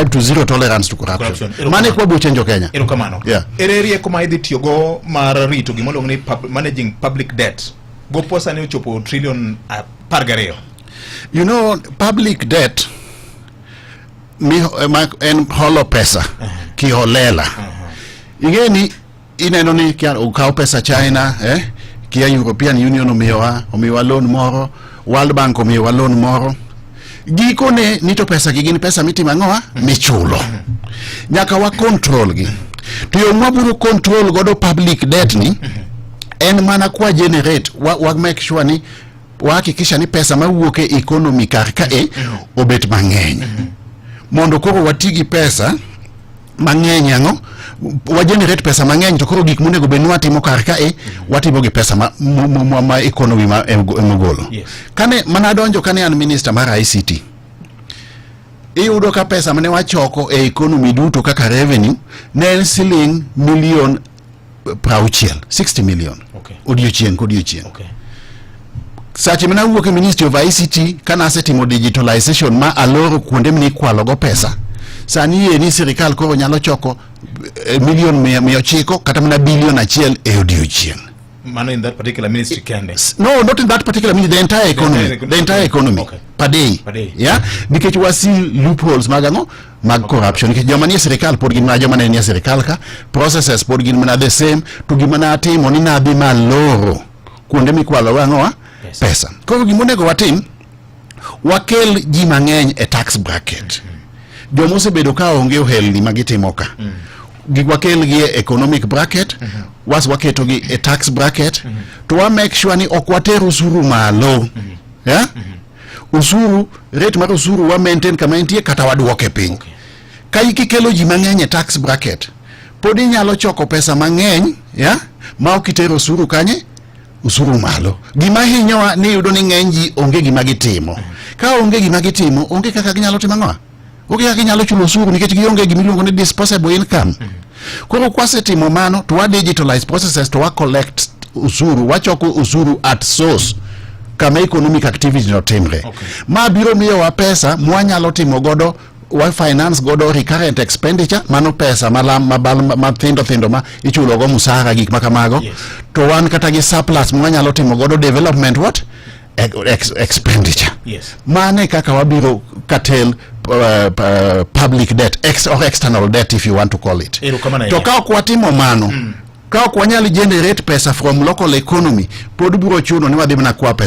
to zero tolerance to corruption. Mane kwa buchenjo Kenya. Erokamano. Yeah. Ererie kuma idhi tiyogo mar rito gimolo ng'ni managing public debt. Go posa ne ochopo trillion 12. You know, public debt en holo pesa kiholela. Ingeni ineno ni kia ukao pesa China, kia European Union omiwa loan moro, World Bank omiwa loan moro. Giko ne nito pesa gini pesa miti mangoa michulo. Nyaka wa control gi. Tuyo mwaburu control godo public debt ni en mana kwa generate wa make sure ni wakikisha ni pesa mawuoke economy karka obet mang'eny. Mondo koro watigi pesa mang'eny yango wa generate pesa mang'eny to koro gik monego benwa timo karka watimo gi pesa ma economy ma emogolo. Kane manadonjo kane an minister mar ICT iyudo ka pesa mane wachoko economy duto kaka revenue ne en siling million 60 million. Odiochieng. Sache mena wuok e Ministry of ICT kana asetimo digitalization ma aloro kuonde mni kwalo go pesa. Sani ni serikal koro nyalo choko million 900 kata mana billion 1 e odiochieng. Mano in that particular ministry kende? No, not in that particular ministry, the entire economy. The entire economy. Okay. Per day. Yeah? Because you see loopholes mag corruption. Because Germany serikal pod gimana Germany ni serikal ka processes pod gimana the same to gimana ati monina bi maloro kuonde mikwalo wangoa pesa. Kwa gimonego watim wakel ji mang'eny e tax bracket. Jomose bedo ka onge ohelni magitimoka. Wakel gi economic bracket, waketo gi a tax bracket, to wa make sure ni okwater usuru malo. Yeah? Usuru, rate mar usuru wa maintain kama intie kata waduoke piny. Ka ikikelo ji mang'eny e tax bracket, podi nyalo choko pesa mang'eny, yeah? Ma okitero usuru kanye? Usuru malo. Gima hinyowa ni yudo ni ng'eny ji onge gima gitimo. Ka onge gima gitimo, onge kaka ginyalo timo ang'o? Onge kaka ginyalo chulo usuru nikech gionge gima iluongo ni disposable income. Koro kwasetimo mano to wa digitalize processes to wa collect usuru, wachoko usuru at source kama economic activity no timre. Ma biro miyo wa pesa mwanyalo timo godo wa finance godo recurrent expenditure, mano pesa mathindo ma ichulo go musara gik makamago. To wan kata gi surplus mwanyalo timo godo development expenditure. Mane kaka wabiro katel public debt or external debt if you want to call it. To ka kwatimo mano ka kwanyali generate pesa from local economy pod biro chuno ni wadhi na kwa pesa